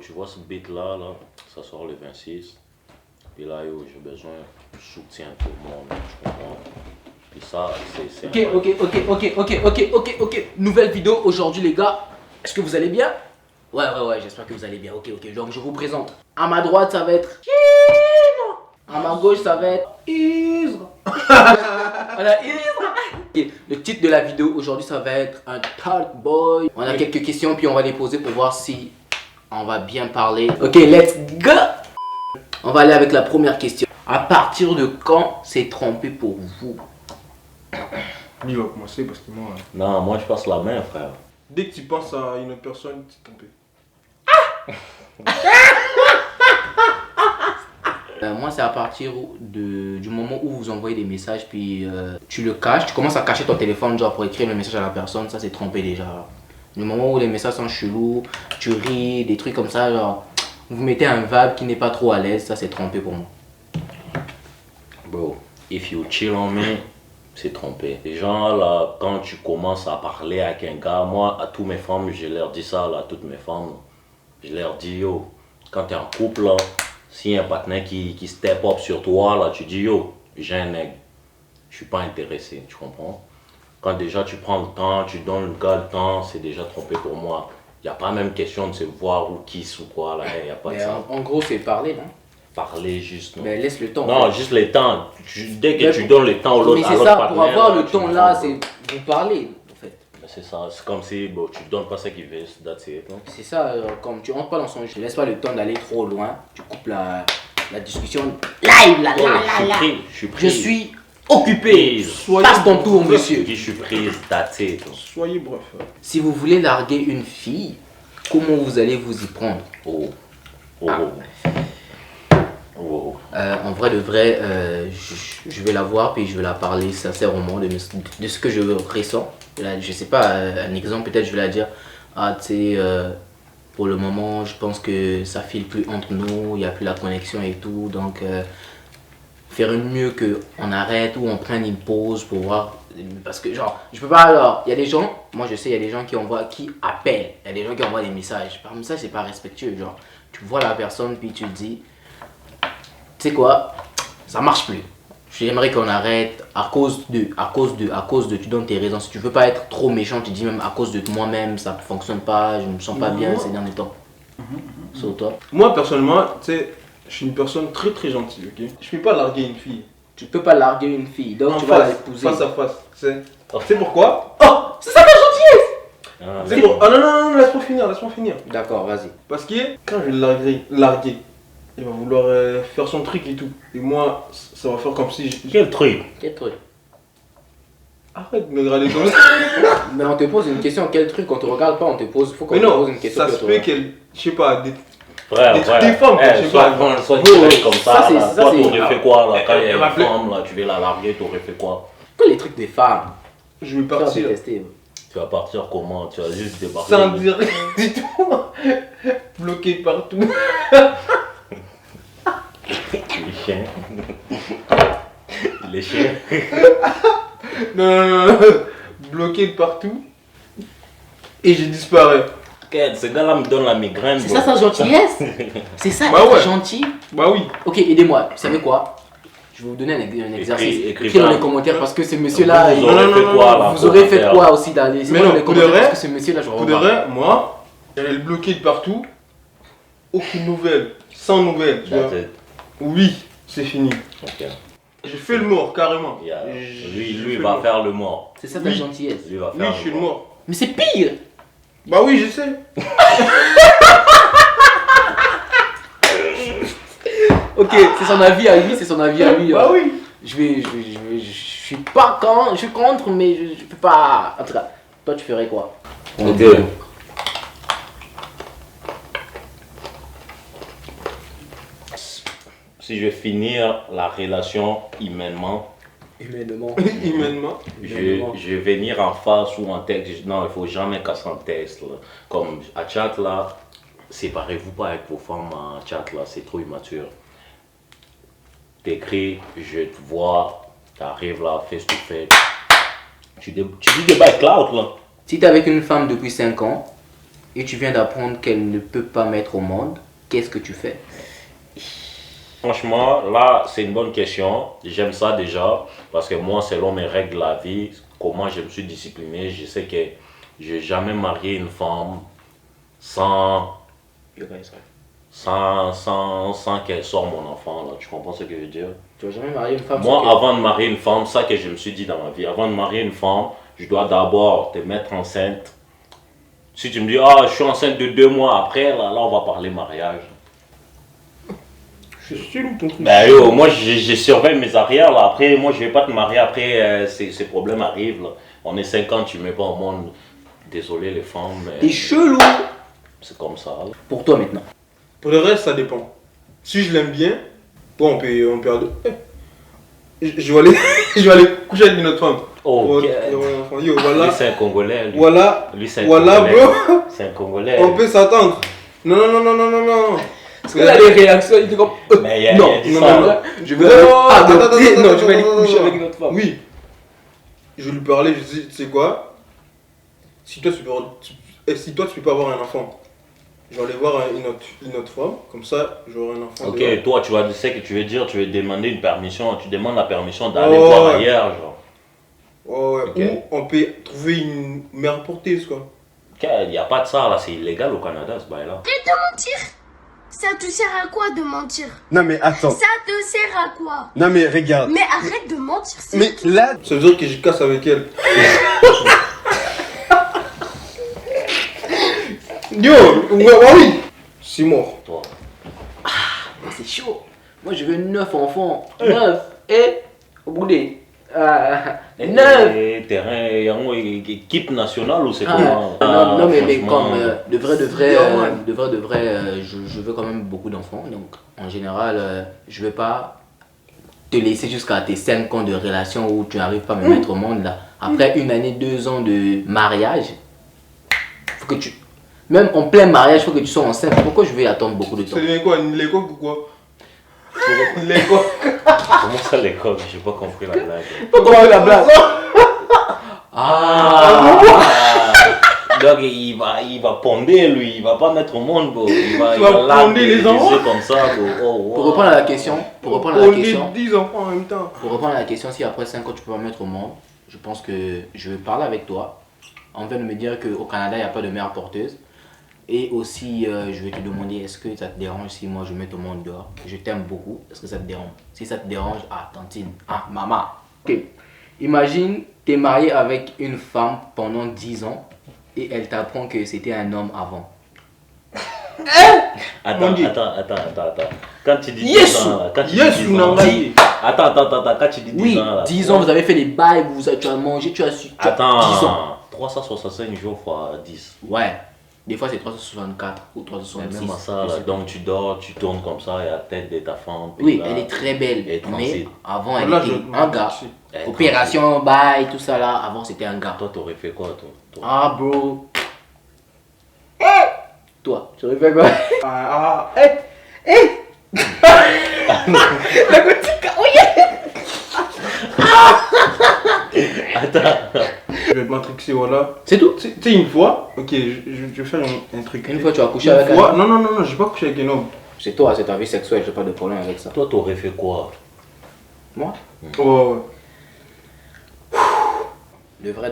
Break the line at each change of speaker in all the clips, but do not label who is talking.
tu vois ce beat là, ça sort le 26. Puis là, yo, j'ai besoin de soutien de tout le monde, tu comprends? Puis ça, c'est...
Ok. Nouvelle vidéo aujourd'hui, les gars. Est-ce que vous allez bien? Ouais, j'espère que vous allez bien. Ok. Donc, je vous présente. À ma droite, ça va être... À ma gauche, ça va être... Isra. Voilà, Isra. Ok, le titre de la vidéo aujourd'hui, ça va être un talk boy. On a quelques questions, puis on va les poser pour voir si on va bien parler. Ok, let's go. On va aller avec la première question. À partir de quand c'est trompé pour vous?
Lui va commencer parce que moi...
Non, moi je passe la main, frère.
Dès que tu penses à une autre personne, tu t'es trompé.
Moi c'est à partir du moment où vous envoyez des messages puis tu le caches, tu commences à cacher ton téléphone genre pour écrire le message à la personne, ça c'est trompé déjà. Du moment où les messages sont chelous, tu ris, des trucs comme ça, genre vous mettez un vibe qui n'est pas trop à l'aise, ça c'est trompé pour moi.
Bro, if you chill on me, c'est trompé. Les gens là, quand tu commences à parler avec un gars, moi à tous mes femmes, je leur dis ça là, à toutes mes femmes, je leur dis yo, quand t'es en couple là, s'il y a un partenaire qui step up sur toi là, tu dis yo, j'ai un nègre, je suis pas intéressé, tu comprends? Quand déjà tu prends le temps, tu donnes le gars le temps, c'est déjà trompé pour moi. Il n'y a pas même question de se voir ou kiss ou quoi là, il n'y a pas de ça.
En gros c'est parler, non?
Parler juste, non?
Mais laisse le temps.
Non, juste le temps. Dès que tu donnes le temps à l'autre partenaire.
Mais c'est ça, pour avoir le temps là, c'est vous parler en fait.
C'est ça, c'est comme si bon, tu donnes pas ce qu'il veut, that's it.
C'est ça, comme tu rentres pas dans son jeu, tu laisses pas le temps d'aller trop loin, tu coupes la discussion live là. Je suis occupé. Passe ton tour, monsieur.
Je suis prise, that's it.
Soyez bref.
Si vous voulez larguer une fille, comment vous allez vous y prendre? En vrai de vrai, je vais la voir puis je vais la parler sincèrement de ce que je ressens. Là, je sais pas, un exemple peut-être je vais la dire, ah tu sais, pour le moment je pense que ça file plus entre nous, il n'y a plus la connexion et tout, donc faire mieux qu'on arrête ou on prenne une pause pour voir, parce que genre, je peux pas, alors, il y a des gens, moi je sais, il y a des gens qui appellent, il y a des gens qui envoient des messages, par message c'est pas respectueux, genre, tu vois la personne puis tu te dis, tu sais quoi, ça marche plus. J'aimerais qu'on arrête à cause de, tu donnes tes raisons. Si tu veux pas être trop méchant, tu dis même à cause de moi-même, ça fonctionne pas, je me sens pas bien ces derniers temps. Sur toi.
Moi personnellement, tu sais, je suis une personne très très gentille, ok? Je peux pas larguer une fille.
Tu peux pas larguer une fille, donc
en
tu
face,
vas l'épouser.
Face à face, tu sais pourquoi?
Oh, c'est ça ta gentillesse!
Non, laisse-moi finir.
D'accord, vas-y.
Parce que quand je vais le larguer, il va vouloir faire son truc et tout. Et moi, ça va faire comme si...
Quel truc?
Arrête de me regarder comme ça.
Mais on te pose une question, quel truc? On te regarde pas, on te pose, faut qu'on
Mais
te
non,
pose une question.
ça se peut qu'elle, je sais pas, des
Frère,
femmes, je sais pas.
Soit tu fais comme ça, là. Toi
c'est-
t'aurais fait quoi là? Quand il y a
Elle m'a
une
fait-
femme là, tu veux la larguer, t'aurais fait quoi?
Quoi les trucs des femmes?
Je vais
Tu vas
partir
détester.
Tu vas partir comment? Tu vas juste débarquer?
sans dire rien du tout. Bloqué partout.
Les chiens. Les chiens.
Non. Bloqué partout. Et je disparais.
Ce gars-là me donne la migraine.
C'est
bro.
ça sa gentillesse? C'est ça
Bah
être
ouais.
gentil?
Bah oui.
Ok, aidez-moi, vous savez quoi? Je vais vous donner un exercice.
écrivez
Écrivez dans
un-
les commentaires parce que ce monsieur-là,
Vous
il-
aurez fait quoi là?
vous aurez fait quoi aussi dans les
Mais non,
dans les
pour de
commentaires
vrai,
parce que ce monsieur-là, je
Pour de
revois.
vrai, moi, j'allais le bloquer de partout. Aucune nouvelle. Sans nouvelle. Tu vois. Oui, c'est fini.
Ok.
Je fais le mort, carrément.
Lui
Je fais
va
le
faire le mort.
C'est ça ta
Oui.
gentillesse.
Lui va
Oui,
faire
je suis le mort.
Mais c'est pire!
Bah oui, je sais.
Ok, c'est son avis à lui,
Bah oui.
Je suis pas contre, je suis contre, mais je peux pas. En tout cas, toi tu ferais quoi?
Ok. Si je vais finir la relation humainement,
Humainement.
Humainement.
je vais venir en face ou en texte. Non, il faut jamais casser en texte. Là. Comme à chat là, séparez-vous pas avec vos femmes en chat là, c'est trop immature. T'écris, je te vois, t'arrives là, face to face. Tu dis des bails cloud là.
Si t'es avec une femme depuis 5 ans et tu viens d'apprendre qu'elle ne peut pas mettre au monde, qu'est-ce que tu fais?
Franchement, là, c'est une bonne question. J'aime ça déjà, parce que moi, selon mes règles de la vie, comment je me suis discipliné, je sais que je n'ai jamais marié une femme sans qu'elle sorte mon enfant, là. Tu comprends ce que je veux dire?
Tu vas jamais marier une femme?
Moi, avant de marier une femme, ça que je me suis dit dans ma vie, avant de marier une femme, je dois d'abord te mettre enceinte. Si tu me dis, ah, je suis enceinte de 2 mois après, là on va parler mariage.
Je suis ton truc.
Ben yo, moi je surveille mes arrières là. Après, moi je vais pas te marier après, ces problèmes arrivent là. On est 5 ans, tu mets pas au monde. Désolé les femmes, mais
T'es chelou.
c'est comme ça. Là.
Pour toi maintenant.
Pour le reste, ça dépend. Si je l'aime bien, bon, on peut je vais aller, je vais aller coucher avec une autre femme.
Oh,
Yo, voilà.
lui c'est un Congolais. Lui,
Voilà.
lui c'est un
Voilà,
Congolais.
bro.
C'est un Congolais.
On peut s'attendre. Non.
Parce que là, les réactions, il te comme.
Mais il y a dit
non,
ça.
non,
là.
je veux.
Attends,
Non, je vais aller
attends,
coucher
attends.
avec une autre femme.
Oui. Je vais lui parler, je dis, tu sais quoi? Si toi tu peux pas avoir un enfant, je vais aller voir une autre femme, comme ça j'aurai un enfant.
Ok,
dehors.
toi tu vas, sais que tu veux dire, tu veux demander une permission, tu demandes la permission d'aller
Oh,
voir
ouais.
ailleurs, genre.
Ouais,
Ok.
ou on peut trouver une mère porteuse quoi.
Il n'y a pas de ça là, c'est illégal au Canada ce bail là.
Arrête de mentir. Ça te sert à quoi de mentir?
Non mais attends,
Ça te sert à quoi?
non mais regarde,
Mais arrête de mentir, c'est
mais là,
Ça veut dire que je casse avec elle. Yo, oui. C'est mort.
Toi.
C'est chaud. Moi, je veux 9 enfants. 9. Et au bout des. 9.
Et terrain, il y a une équipe nationale ou c'est
Ah,
comment?
non, mais
franchement,
comme de vrai, je veux quand même beaucoup d'enfants. Donc, en général, je veux pas te laisser jusqu'à tes 5 ans de relation où tu n'arrives pas à me mettre au monde. Là. Après 1 année, 2 ans de mariage, faut que tu. Même en plein mariage, il faut que tu sois enceinte. Pourquoi je vais attendre beaucoup de temps?
Ça devient quoi? Les coques ou quoi? Les coques.
Comment ça l'école? J'ai pas compris la blague.
Pourquoi la blague? Ah!
Donc il va ponder lui, il va pas mettre au monde, bro. Il va
ponder les enfants
comme ça, bro. Oh, wow.
Pour reprendre à la question,
On est 10 enfants en même temps.
Pour répondre à la question, si après 5 ans tu peux pas mettre au monde, je pense que je vais parler avec toi. On vient de me dire qu'au Canada, il n'y a pas de mère porteuse. Et aussi, je vais te demander, est-ce que ça te dérange si moi je mets au monde dehors? Je t'aime beaucoup, est-ce que ça te dérange? Si ça te dérange, ah, tantine, ah, maman. Ok. Imagine, tu es marié avec une femme pendant 10 ans et elle t'apprend que c'était un homme avant.
Attends. Quand tu dis 10
Yes!
ans, là, quand tu
Yes,
dis 10 ans, Attends, quand tu dis 10
Oui,
ans, là.
10 ans, vous avez fait les bails, tu as mangé, tu as su. Tu as 10 ans.
Attends, 365 jours fois 10.
Ouais. Des fois, c'est 364 ou
Mais
366.
même à ça, là, donc tu dors, tu tournes comme ça, et la tête de ta femme. puis
Oui,
là,
elle est très belle.
elle est
Mais
tranquille.
avant, elle
Là,
était
je-
un gars.
elle est
Opération, bail, tout ça là. Avant, c'était un gars.
tranquille. Toi, t'aurais fait quoi, toi?
Ah, bro. Toi, tu aurais fait quoi?
Attends.
Je vais te matrixer, voilà.
C'est tout?
Tu sais, une fois, ok, je vais faire un truc.
Une fois, tu as couché
Une
avec
fois,
un.
non, j'ai pas couché avec un homme.
C'est toi, c'est ta vie sexuelle, j'ai pas de problème avec ça.
Toi, t'aurais fait quoi?
Moi,
Ouais.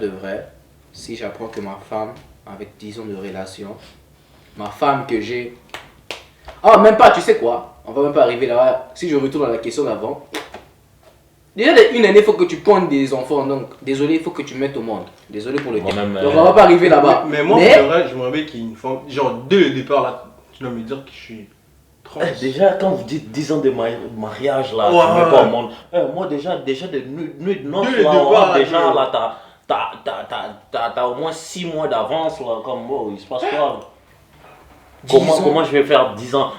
de vrai, si j'apprends que ma femme, avec 10 ans de relation, ma femme que j'ai. Oh, même pas, tu sais quoi? On va même pas arriver là. Si je retourne à la question d'avant. Déjà, une année, il faut que tu pondes des enfants. Donc, désolé, il faut que tu mettes au monde. Désolé pour le temps.
Moi-même,
Donc, on va pas arriver là-bas.
Mais moi, c'est vrai, je me rappelle qu'il y a une femme. Genre, dès le départ, là, tu dois me dire que je suis trans.
Déjà, quand vous dites 10 ans de mariage, là,
Ouais,
tu mets pas
ouais.
au monde. Moi, déjà de nuit de noces,
Dès le
là,
départ, là,
déjà,
que-
là, t'as au moins 6 mois d'avance, là, comme, oh, il se passe quoi?
10 ans.
Comment je vais faire 10 ans?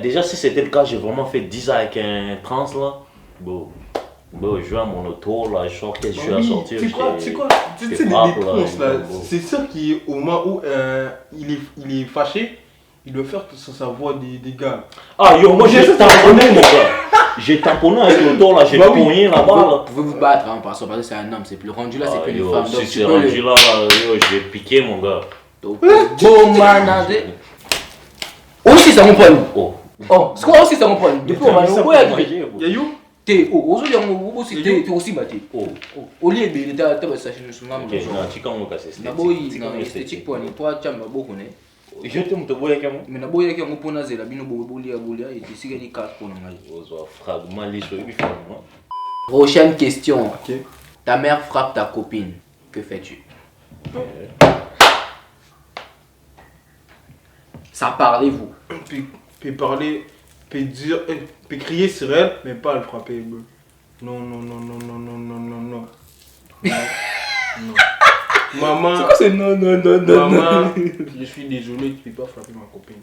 Déjà, si c'était le cas, j'ai vraiment fait 10 ans avec un trans, là. Bon, je vais à mon auto, là, je sors, qu'est-ce que je suis à sortir.
Tu sais quoi, tu sais, les
frappe,
trans,
là,
là,
bon.
c'est sûr qu'au moment où il est fâché, il doit faire que sa voix des gars.
Ah, yo, moi,
J'ai
j'ai
ça,
tamponné, mon gars. J'ai tamponné avec l'auto, là, j'ai
Bah oui.
pogné là-bas,
Vous
là.
pouvez vous battre, hein, parce que c'est un homme. C'est plus rendu là, c'est
Ah,
plus une
yo,
femme.
si
Donc,
c'est
tu peux
rendu
le.
là, yo, je vais piquer, mon gars.
Donc, bon manage. Aussi, ça mon problème. Oh, c'est quoi aussi, ça mon problème? Depuis, on va
Yayou?
T'es aujourd'hui, on t'es aussi battu. Au lieu de t'as sachet nous sommes là.
Ok, non, tu commences à c'est
Naboyi, non, esthétique pour aller toi, tu as beaucoup né.
Je te montre boya kamo.
Mais naboyi qui a mon pona zela bino bolia et tu sais qu'il y a 4 pour nous.
Ozo fragment liso bi famo.
Prochaine question.
Ok.
Ta mère frappe ta copine. Que fais-tu? Ça parlez-vous?
Puis parler, puis dire, puis crier sur elle, mais pas le frapper. Non, non, non, non, non, non, non, non, non. Non. Maman,
C'est non, non, non, non.
maman, je suis désolé, tu peux pas frapper ma copine.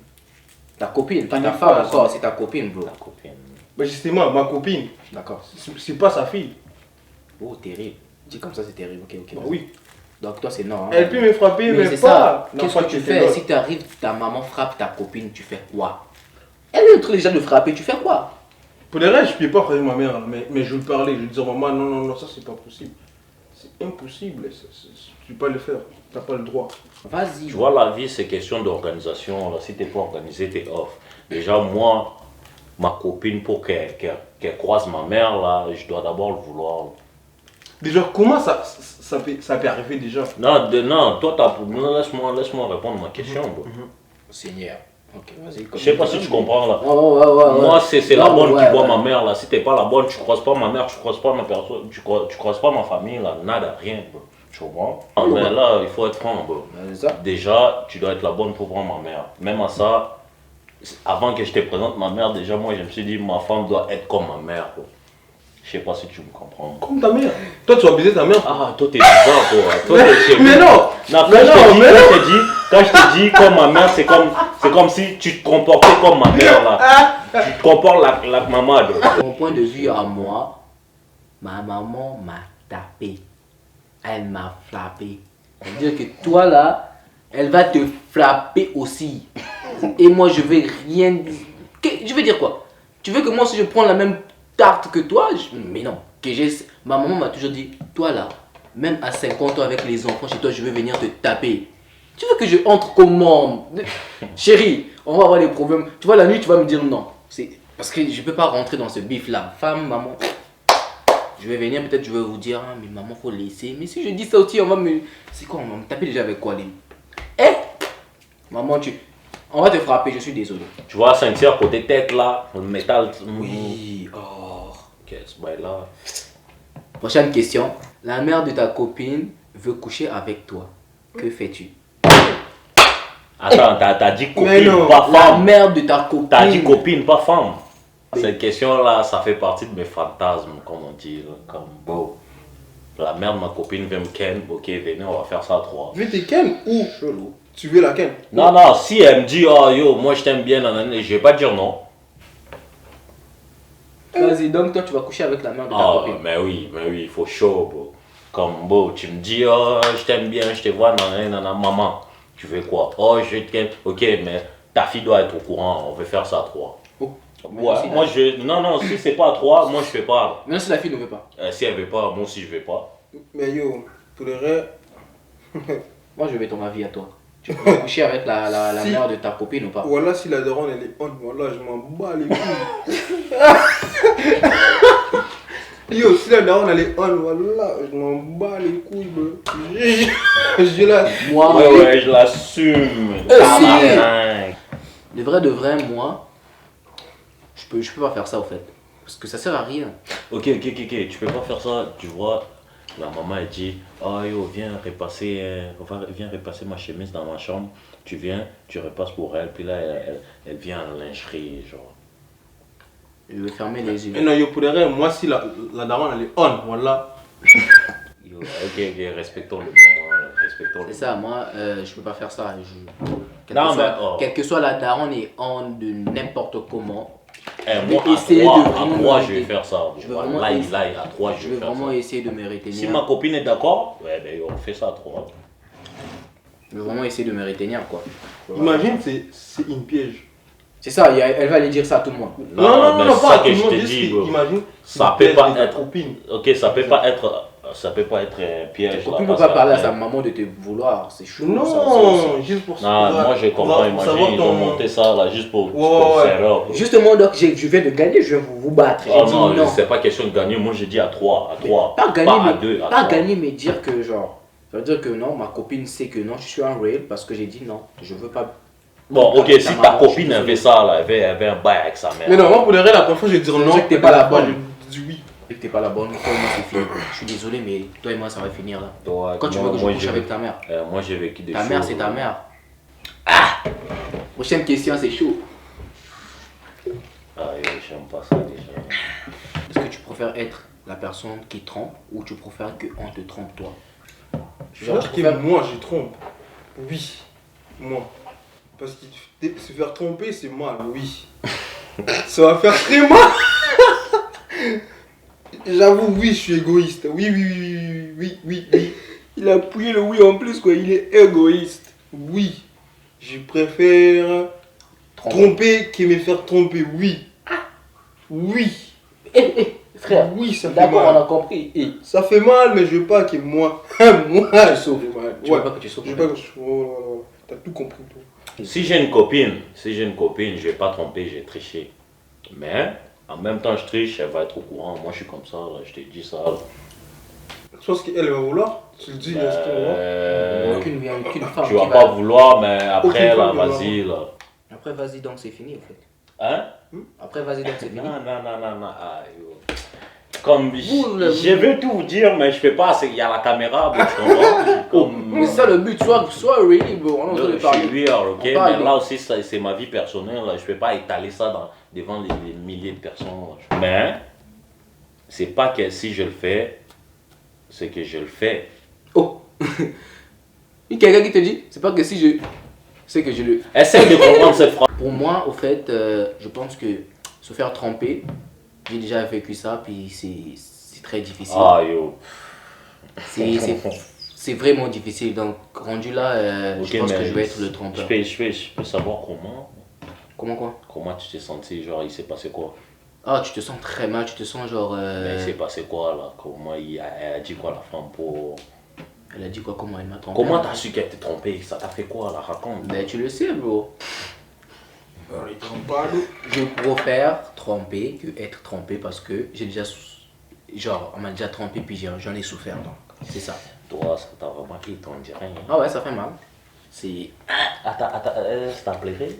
Ta copine, pas
Tu
ta
n'es
femme
pas
encore, c'est ta copine, bro.
La copine.
Bah justement, ma copine,
D'accord.
c'est pas sa fille.
Oh, terrible. Dis comme ça, c'est terrible. Ok, ok.
Bah oui.
Donc toi, c'est non. Hein.
Elle peut me frapper, mais
c'est
pas.
ça.
la
Qu'est-ce
fois
que tu
était
fais
là.
si tu arrives, ta maman frappe ta copine, tu fais quoi? Elle est en train déjà de frapper, tu fais quoi?
Pour le reste, je peux pas frapper ma mère, mais je lui parlais, je lui disais, maman, non, non, non, ça c'est pas possible. C'est impossible, tu peux pas le faire, t'as pas le droit.
Vas-y.
Tu vois, la vie, c'est question d'organisation. Là, si t'es pas organisé, t'es off. Déjà, moi, ma copine, pour qu'elle croise ma mère, là, je dois d'abord le vouloir.
Déjà, comment ça peut arriver déjà?
Non, non, toi, laisse-moi répondre à ma question. Bro.
Seigneur. Ok, vas-y.
Je sais pas si tu comprends là.
Ouais.
Moi, c'est la
Non,
bonne
ouais,
qui voit
ouais.
ma mère là. Si t'es pas la bonne, tu croises pas ma mère, tu croises pas ma personne, tu croises pas ma famille là, nada, rien. Bro. Tu comprends? Ah, mais là, il faut être franc, bro.
C'est ça.
Déjà, tu dois être la bonne pour voir ma mère. Même à ça, avant que je te présente ma mère, déjà, moi, je me suis dit, ma femme doit être comme ma mère, bro. Je sais pas si tu me comprends.
Comme ta mère. Toi, tu vas baiser ta mère.
Ah, toi, t'es bizarre, toi. Toi, t'es
Mais non.
Non,
Mais
quand je te dis comme ma mère, c'est comme si tu te comportais comme ma mère, là. Tu te comportes la maman, là.
Mon point de vue à moi, ma maman m'a tapé. Elle m'a frappé. C'est-à-dire que toi là, elle va te frapper aussi. Et moi je vais rien dire. Je vais dire quoi? Tu veux que moi si je prends la même tarte que toi? Mais non. Ma maman m'a toujours dit, toi là, même à 50 ans avec les enfants chez toi, je vais venir te taper. Tu veux que je entre comment? Chérie, on va avoir des problèmes. Tu vois, la nuit, tu vas me dire non. C'est parce que je peux pas rentrer dans ce bif là. Femme, maman. Je vais venir, peut-être je vais vous dire, ah, mais maman, faut laisser. Mais si je dis ça aussi, on va me. C'est quoi? On va me taper déjà avec quoi, les. Maman, on va te frapper, je suis désolé.
Tu vois, ceinture côté tête, là, le métal.
Oui, oh.
Ok, c'est bien là.
Prochaine question. La mère de ta copine veut coucher avec toi. Que fais-tu?
Attends, t'as dit
Mais
copine,
non.
pas
La
femme.
mère de ta copine.
T'as dit copine, pas femme. Cette question-là, ça fait partie de mes fantasmes, comme on dit. Là, comme beau. La mère de ma copine veut me ken. Ok, venez, on va faire ça à 3.
Tu veux te ken ou
Chelou.
tu veux la ken?
Non, non, si elle me dit, oh yo, moi je t'aime bien, nanana, je vais pas dire non.
Vas-y, donc toi, tu vas coucher avec la mère de ta
Ah,
copine.
mais oui, il faut chaud, bro. Comme beau, tu me dis, oh, je t'aime bien, je te vois, nanana, maman. Tu veux quoi? Oh, je t'aime. Ok, mais ta fille doit être au courant, on veut faire ça à 3.
Oh.
Ouais, moi je. Non, non, si c'est pas à 3, moi je fais pas.
Même si la fille ne veut pas.
Si elle veut pas, moi aussi je vais pas.
Mais yo, pour le reste,
Moi, je vais ton avis à toi. Tu vas coucher avec la
Si.
mère de ta copine ou pas?
voilà, si la daronne elle est on, voilà, je m'en bats les couilles. Yo, si la daronne elle est on, voilà, je m'en bats les couilles, bro. Je la.
Moi,
Ouais, je l'assume. Tabarnak.
de vrai, moi, je peux pas faire ça au fait. Parce que ça sert à rien.
Ok, tu peux pas faire ça, tu vois. La maman elle dit, oh yo, viens repasser ma chemise dans ma chambre. Tu viens, tu repasses pour elle, puis là elle vient à la lingerie, genre.
Je vais fermer les yeux.
Mais non, yo, pour le reste, moi, si la daronne elle est on, voilà.
Yo, ok, respectons le moment, respectons le
C'est ça, moi, je peux pas faire ça.
Non, mais, oh.
Quelle que soit la daronne et on de n'importe comment,
moi,
essayer de
à
vraiment
3, je vais
m'arrêter.
faire ça.
Je veux
Voilà,
vraiment
là,
essayer.
à 3,
je
je
vais
vais faire
vraiment
ça.
essayer de me retenir.
Si ma copine est d'accord, ouais, ben, on fait ça à 3.
Je vais vraiment essayer de me retenir, quoi.
Imagine, c'est une piège.
C'est ça, elle va aller dire ça à tout le monde.
Non, mais c'est
pas
ça
à tout
que
le
je
monde,
te
juste
dis,
que,
bro.
imagine,
Ça
c'est
peut
une
pas
piège de ta
être.
copine.
Ok, ça peut pas être Ça peut pas être un piège.
Tu
là,
ne peux
parce
pas parler à
qu'après-
sa maman de te vouloir, c'est chaud.
Non, juste pour
Non, moi je comprends,
pour savoir
imagine, ils ont monté ça là juste pour
Ouais.
faire up.
Justement, donc, je viens de gagner, je viens vous battre. J'ai
Oh
dit
non,
non.
c'est pas question de gagner, moi j'ai dit à 3, à 3.
Pas gagner,
à
mais,
2, à
pas
3.
gagner, mais dire que genre, ça veut dire que non, ma copine sait que non, je suis un real parce que j'ai dit non, je veux pas.
Bon, ok,
Ta
si ta
maman, je
copine
suis
avait
désolé.
ça là, elle avait un bail avec sa mère.
Mais non, moi pour le reste, la première fois, je vais dire
Ça veut
non.
dire que t'es pas la bonne.
Je dis oui.
Que t'es pas la bonne, toi et moi c'est fini. Je suis désolé, mais toi et moi ça va finir là.
Ouais,
Quand tu veux que je couche avec ta mère.
Moi j'ai vécu des
Ta
choses.
mère, c'est ta mère. Ah! Prochaine question, c'est chaud.
Ah, j'aime pas ça déjà.
Est-ce que tu préfères être la personne qui trompe ou tu préfères qu'on te trompe toi?
Je veux dire que moi, je trompe. Oui. Moi. Parce que se faire tromper, c'est mal. Oui. Ça va faire très mal. J'avoue, oui, je suis égoïste. Oui, oui, oui, oui, oui, oui.
Il a appuyé le oui en plus quoi, il est égoïste.
Oui. Je préfère tromper que me faire tromper. Oui. Oui.
Frère,
Oui, ça fait
d'accord, on
mal.
a compris.
Ça fait mal, mais je veux pas que moi. moi, je sauve mal.
Tu
Ouais.
veux pas que tu sautes.
Je veux pas que je. Voilà. T'as tout compris, toi.
Si j'ai une copine, je vais pas tromper, j'ai triché. Mais en même temps, je triche, elle va être au courant. Moi, je suis comme ça, là, je t'ai dit ça. Là.
Je pense qu'elle va vouloir. Tu le dis, est-ce qu'elle va vouloir
Aucune femme
Tu
qui
vas
va.
pas vouloir, mais après,
Aucune
là,
femme ne va
vas-y, là.
Après, vas-y donc, c'est fini en fait.
Hein?
Après, vas-y donc, c'est fini.
Non. Ah, yo. Comme
Vous,
je veux tout vous dire, mais je fais pas, il y a la caméra, bon, je comprends. Comme,
Mais c'est ça le but, soit really, bro, on est en train de
je suis
parler.
weird, ok?
On parle
Mais
de-
là aussi, c'est ma vie personnelle, là. Je peux pas étaler ça devant les milliers de personnes. Là. Mais, c'est pas que si je le fais, c'est que je le fais.
Oh! Il y a quelqu'un qui te dit, c'est pas que si je. C'est que je le.
Essaye de comprendre cette phrase.
Pour moi, au fait, je pense que se faire tromper, j'ai déjà vécu ça, puis c'est très difficile.
Ah, yo.
C'est vraiment difficile. Donc, rendu là,
Ok,
je pense que
mais
je vais être le trompeur.
Je peux savoir comment?
Comment quoi?
Comment tu t'es senti? Genre, il s'est passé quoi?
Ah, tu te sens très mal, tu te sens genre.
Mais il s'est passé quoi là? Comment elle a dit quoi la femme pour.
Elle a dit quoi? Comment elle m'a trompé?
Comment t'as su qu'elle t'est trompée? Ça t'a fait quoi là? Raconte.
Ben, tu le sais, bro.
Il trompe pas, l'eau.
Je préfère tromper que être trompé parce que j'ai déjà. Genre, on m'a déjà trompé, puis j'en ai souffert. Donc, c'est ça.
Toi, ça t'a vraiment pris, on dirait. Hein.
Ah ouais, ça fait mal. C'est.
Attends, ça t'a pleuré?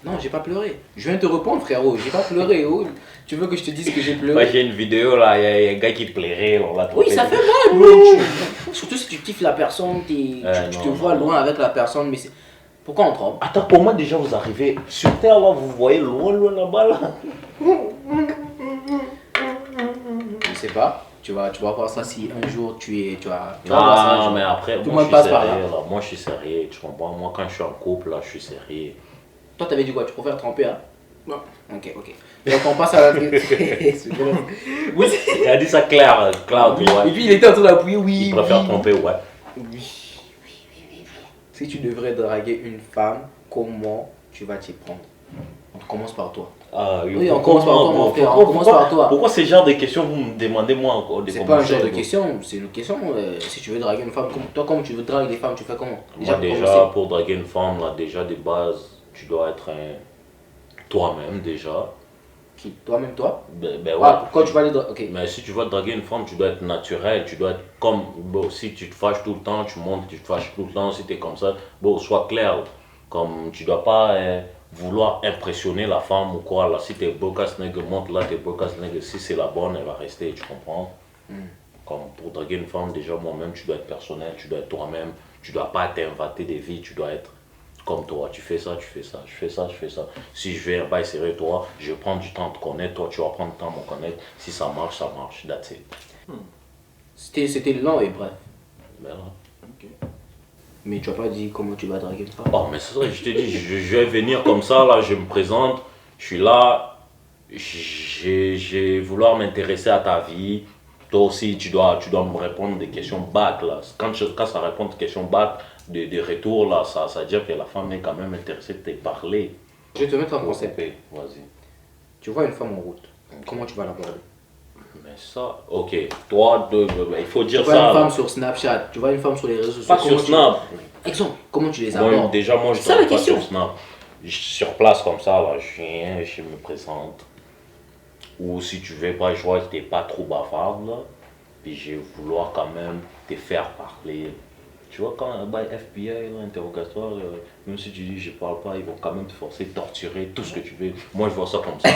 Non, j'ai pas pleuré. Je viens te répondre, frérot. J'ai pas pleuré. Oh. Tu veux que je te dise que j'ai
Moi
pleuré?
j'ai une vidéo là, il y a un gars qui pleurait, on l'a trouvé.
Oui, ça fait mal, bro. Surtout si tu kiffes la personne, tu
non,
te vois
non.
loin avec la personne, mais c'est. Pourquoi on trompe?
Attends, comment déjà vous arrivez sur terre là, vous voyez loin là-bas là?
Je sais pas. Tu vas voir ça si un jour tu vas voir ça un
Non,
jour.
mais après,
Tout le
moi
monde
je suis
passe par
sérieux
là.
là. Moi je suis sérieux, tu comprends? Moi quand je suis en couple là, je suis sérieux.
Toi, t'avais dit quoi? Tu préfères tromper, hein?
Non.
Ok. Donc on passe à la. Oui.
Il a dit ça clair, Claude,
Et
ouais.
puis il était en train d'appuyer, oui.
Il préfère
oui.
tromper, ouais.
Oui. Si tu devrais draguer une femme, comment tu vas t'y prendre? On commence par toi.
Ah,
Oui, on commence par toi, mon frère, on commence par toi.
Pourquoi ce genre de questions vous me demandez moi encore de
C'est pas un genre de
commencer,
question, c'est une question. Si tu veux draguer une femme, toi, comme tu veux draguer des femmes, tu fais comment?
Moi
pour
déjà,
commencer.
pour draguer une femme, là, déjà de base, tu dois être toi-même déjà.
Qui? Toi-même, toi?
Ben ouais.
Ah, pourquoi tu vas aller draguer? Ok.
Mais si tu veux draguer une femme, tu dois être naturel, tu dois être comme, bon, si tu te fâches tout le temps, tu montes, tu te fâches tout le temps, si tu es comme ça, bon, sois clair. Comme tu dois pas vouloir impressionner la femme ou quoi, là, si t'es beau casse nègre, monte là, t'es beau casse nègre, si c'est la bonne, elle va rester, tu comprends? Comme pour draguer une femme, déjà moi-même, tu dois être personnel, tu dois être toi-même, tu dois pas t'inventer des vies, tu dois être comme toi, tu fais ça, tu fais ça, je fais ça, je fais ça. Si je vais bah, serrer toi, je prends du temps de te connaître, toi tu vas prendre du temps de me connaître. Si ça marche, that's it.
C'était lent et bref.
Ben là.
Mais tu as pas dit comment tu vas draguer une femme.
Oh, mais c'est ça, je te dis, je vais venir comme ça, là, je me présente, je suis là, j'ai vouloir m'intéresser à ta vie. Toi aussi, tu dois me répondre des questions back, là. Quand ça répond des questions back, de retour, là, ça veut dire que la femme est quand même intéressée de te parler.
Je vais te mettre un concept.
Vas-y.
Tu vois une femme en route, comment tu vas l'aborder?
Mais ça, ok. Toi, il faut
Tu
dire
vois
ça.
une femme
là.
sur Snapchat, tu vois une femme sur les réseaux sociaux.
Pas sur Snap.
Exemple, comment tu les
Moi,
abordes?
déjà, moi, je
C'est ça la
ne pas
question.
sur Snap. Sur place, comme ça, là, je viens, je me présente. Ou si tu veux pas, je vois que tu n'es pas trop bavard, là. Puis je vais vouloir quand même te faire parler. Tu vois, quand bah, FBI, là, interrogatoire, même si tu dis je parle pas, ils vont quand même te forcer, torturer, tout ce que tu veux. Moi, je vois ça comme ça.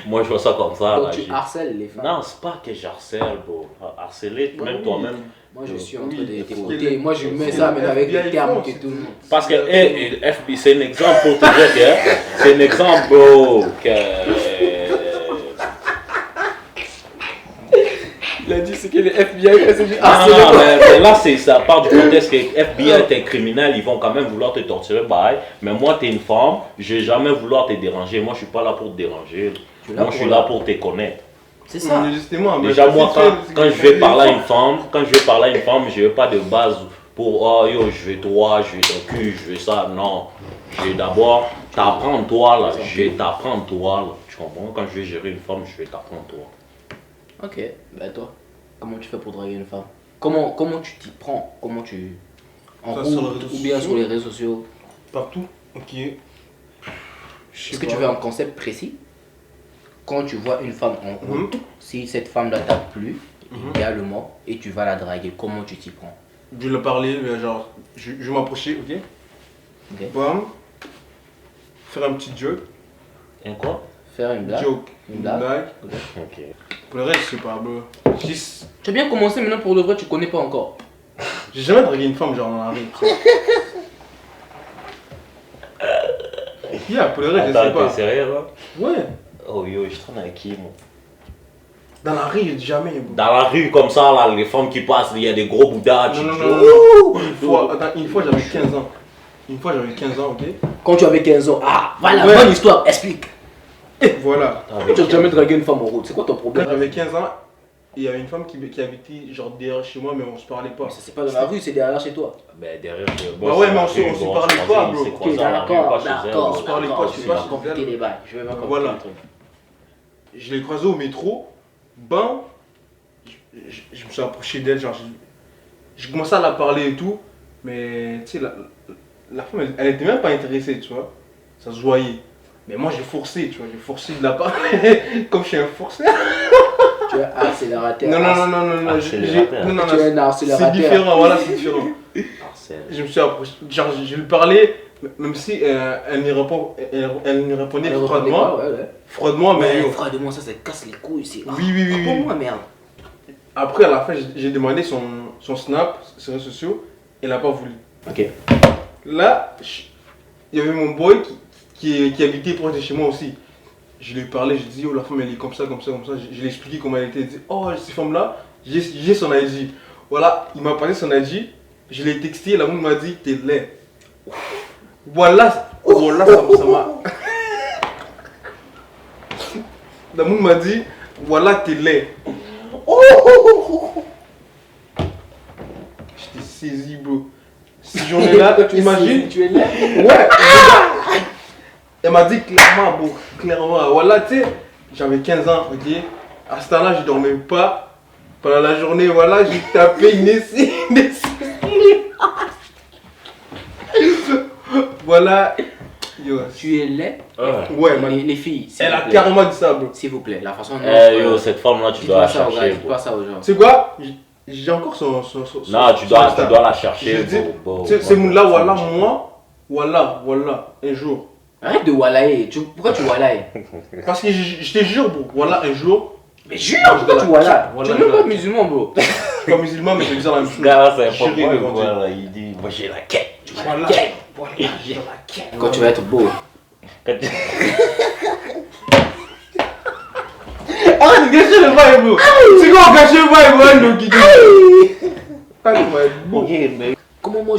Moi, je vois ça comme ça.
Donc
Là,
tu harcèles les femmes.
non, c'est pas que j'harcèle, bro. Harceler,
Ouais,
même
oui.
toi-même.
Moi je suis en
Oui,
train de
parce
t'écouter.
que
Moi je mets
c'est
ça,
le
mais avec
FBI
des termes
font,
que
c'est-
tout le monde.
Parce que FBI, c'est un exemple pour te dire que c'est un exemple, bro, que.
Il a dit c'est que les FBI c'est du
Non, mais là, ça part du contexte que FBI est un criminel, ils vont quand même vouloir te torturer, bye. Mais moi, tu es une femme, je vais jamais vouloir te déranger. Moi, je suis pas là pour te déranger.
Tu es là
Moi, je suis
pour
là pour te connaître.
C'est ça.
Justement, mais
Déjà, moi,
c'est
quand je vais parler à une femme, je veux pas de base pour oh yo, je veux toi, je veux ton cul, je veux ça. Non. Je vais d'abord t'apprendre toi là. Je vais t'apprendre toi là. Tu comprends? Quand je vais gérer une femme, je vais t'apprendre toi.
Ok, ben toi, comment tu fais pour draguer une femme? Comment tu t'y prends? Comment tu. En
Ça, sur les
route
réseaux
ou bien
sociaux?
sur les réseaux sociaux?
Partout. Ok.
Est-ce que tu veux un concept précis? Quand tu vois une femme en route, si cette femme-là t'a plu, idéalement, et tu vas la draguer, comment tu t'y prends?
Je vais le parler, mais genre, je vais m'approcher, ok?
Ok.
Bam. Faire un petit joke.
Un quoi?
Faire une blague?
Joke.
Une blague.
Ok.
Pour le reste, je sais pas, bro.
Tu as bien commencé, maintenant pour le vrai, tu connais pas encore.
J'ai jamais dragué une femme genre dans la rue. tu sais. Yeah, pour le reste, je sais
Attends, t'es
pas.
sérieux là?
Ouais.
Oh yo, je traîne avec qui moi?
Dans la rue, jamais, bro.
Dans la rue comme ça là, les femmes qui passent, il y a des gros bouddhas.
Non,
tu
non,
dis,
non,
ouh,
non. Une fois, j'avais 15 ans. Une fois, j'avais 15 ans, ok?
Quand tu avais 15 ans, ah, voilà,
Ouais.
bonne histoire, explique.
Et voilà.
Pourquoi tu n'as jamais dragué une femme en route? C'est quoi ton
Quand
problème?
j'avais 15 ans, il y avait une femme qui habitait genre derrière chez moi, mais on se parlait pas.
Ça c'est pas dans la rue, c'est derrière chez toi.
Ben derrière.
Bah ouais, mais on se parlait pas, bro.
Ok, d'accord,
On se parlait pas, je sais
je
pas,
vais
je sais
compliquer
pas.
les bails. Je vais pas compliquer
Voilà.
le truc.
Je l'ai croisée au métro, ben, je me suis approché d'elle, genre, j'ai commencé à la parler et tout, mais tu sais, la femme, elle était même pas intéressée, tu vois, ça se voyait. Mais moi, j'ai forcé, tu vois, j'ai forcé de la parler, comme je suis un forcé.
Tu es accélérateur.
Non, non, non, non, non, non,
Accélérateur.
non, non,
Tu es un
c'est
accélérateur.
différent, voilà, c'est différent.
Harcèle.
Je me suis approché, genre, je lui parlais, même si elle me répondait
Elle
froidement,
ouais, ouais.
froidement, mais
Mais
yo.
froidement, ça casse les couilles. C'est.
Oui, oui, oui, oui.
Moi, merde.
Après, à la fin, j'ai demandé son snap, ses réseaux sociaux, elle n'a pas voulu.
Ok.
Là, il y avait mon boy qui habitait proche de chez moi aussi. Je lui ai parlé, je lui ai dit, oh la femme elle est comme ça, comme ça, comme ça. Je lui ai expliqué comment elle était. Il dit, oh cette femme là, j'ai son ID. Voilà, il m'a passé son ID, je l'ai texté, la moune m'a dit, t'es laid. Voilà, voilà ça m'a. La moune m'a dit, voilà t'es laid. J'étais saisi, bro. Cette journée-là, tu imagines?
Tu es là.
Ouais! Elle m'a dit clairement, bro, clairement. Voilà, tu sais, j'avais 15 ans, ok? À ce temps-là, je dormais pas. Pendant la journée, voilà, j'ai tapé Nessie. Voilà. Yo.
Tu es laid.
Ouais, man.
Les filles, s'il
Elle
vous
a
plaît.
carrément dit ça, bro.
S'il vous plaît, la façon dont.
Eh yo, cette femme là, tu dois la
Dites-pas ça aux gars,
chercher.
dites-pas ça aux gens.
Tu sais quoi? J'ai encore son.
Non, tu dois la
Je
chercher.
dis,
bro.
c'est là, voilà, moi. Voilà, un jour.
Arrête de wallayer. Pourquoi tu wallayer?
Parce que je te jure, bro, voilà, un jour.
Mais jure, pourquoi tu wallayes? Tu es même pas musulman, bro.
Je suis pas musulman, mais je vais dire la même
Ce
chose.
gars là, c'est
Chérie,
pas
le
bon.
bon Dieu.
Voilà, il dit, moi j'ai la quête.
Voilà, voilà, j'ai la quête.
Quand tu vas être beau.
Quand tu-
Arrête de gâcher le vibe, bro. C'est quoi gâcher le vibe, bro, le Guigui? Arrête, ouais, bon.
Ok, mais.
Comment moi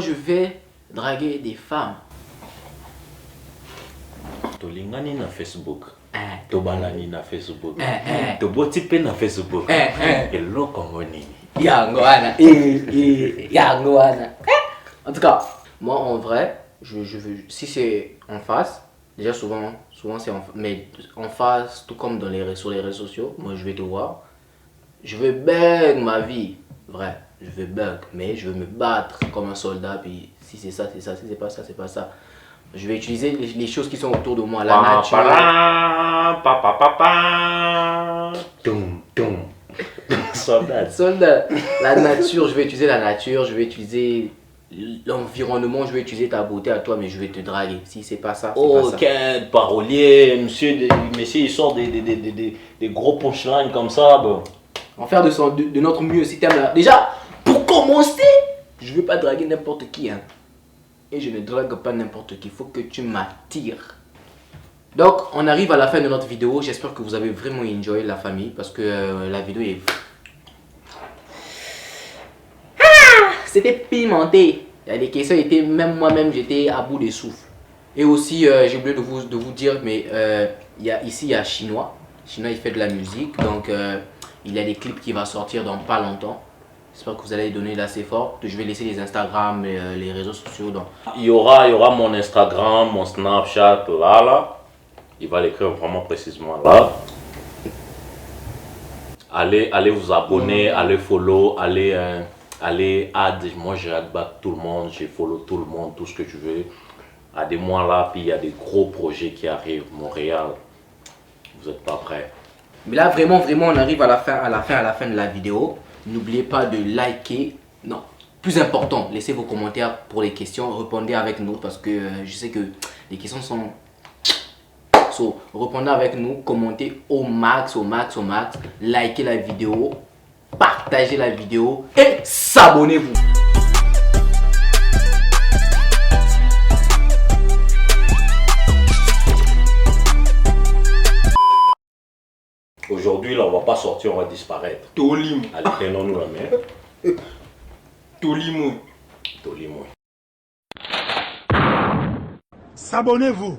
je vais draguer des femmes?
Tolingani na Facebook.
Hein,
Tobalani na Facebook.
hein.
Tobotipe na Facebook.
Hein.
Eloko ngoni.
Yango wana. Yango wana. En tout cas, moi en vrai, je veux, si c'est en face, Déjà, souvent c'est mais en face, tout comme sur les réseaux sociaux, moi je vais te voir. Je veux bug ma vie. Vrai, je veux bug, mais je veux me battre comme un soldat. Puis si c'est ça, c'est ça. Si c'est pas ça, c'est pas ça. Je vais utiliser les choses qui sont autour de moi. La nature.
Toum, toum. Soldat.
Soldat. La nature, je vais utiliser la nature. Je vais utiliser l'environnement. Je vais utiliser ta beauté à toi, mais je vais te draguer. Si c'est pas ça, c'est pas ça.
Ok, parolier, monsieur, il sort des gros punchlines comme ça. Bon.
On va faire de notre mieux si t'aimes là. Déjà, pour commencer, je veux pas draguer n'importe qui. Hein. Et je ne drague pas n'importe qui. Il faut que tu m'attires. Donc, on arrive à la fin de notre vidéo. J'espère que vous avez vraiment enjoy la famille. Parce que la vidéo est... C'était pimenté. Les questions étaient... Même moi-même, j'étais à bout de souffle. Et aussi, j'ai oublié de vous dire, mais ici, il y a Chinois. Chinois, il fait de la musique. Donc... il y a des clips qui vont sortir dans pas longtemps. J'espère que vous allez donner l'assez fort. Je vais laisser les Instagram et les réseaux sociaux. Donc.
Il y aura mon Instagram, mon Snapchat, là. Il va l'écrire vraiment précisément là. Allez vous abonner, allez follow, allez add. Moi j'ai add back tout le monde, j'ai follow tout le monde, tout ce que tu veux. Aidez-moi là, puis il y a des gros projets qui arrivent. Montréal, vous n'êtes pas prêts.
Mais là, vraiment, on arrive à la fin de la vidéo. N'oubliez pas de liker. Non, plus important, laissez vos commentaires pour les questions. Répondez avec nous parce que je sais que les questions sont... So, répondez avec nous, commentez au max. Likez la vidéo, partagez la vidéo et s'abonnez-vous.
Aujourd'hui, là, on va pas sortir, on va disparaître.
Tolim.
Allez, prenons-nous la main.
Tolimou.
Tolimou.
S'abonnez-vous.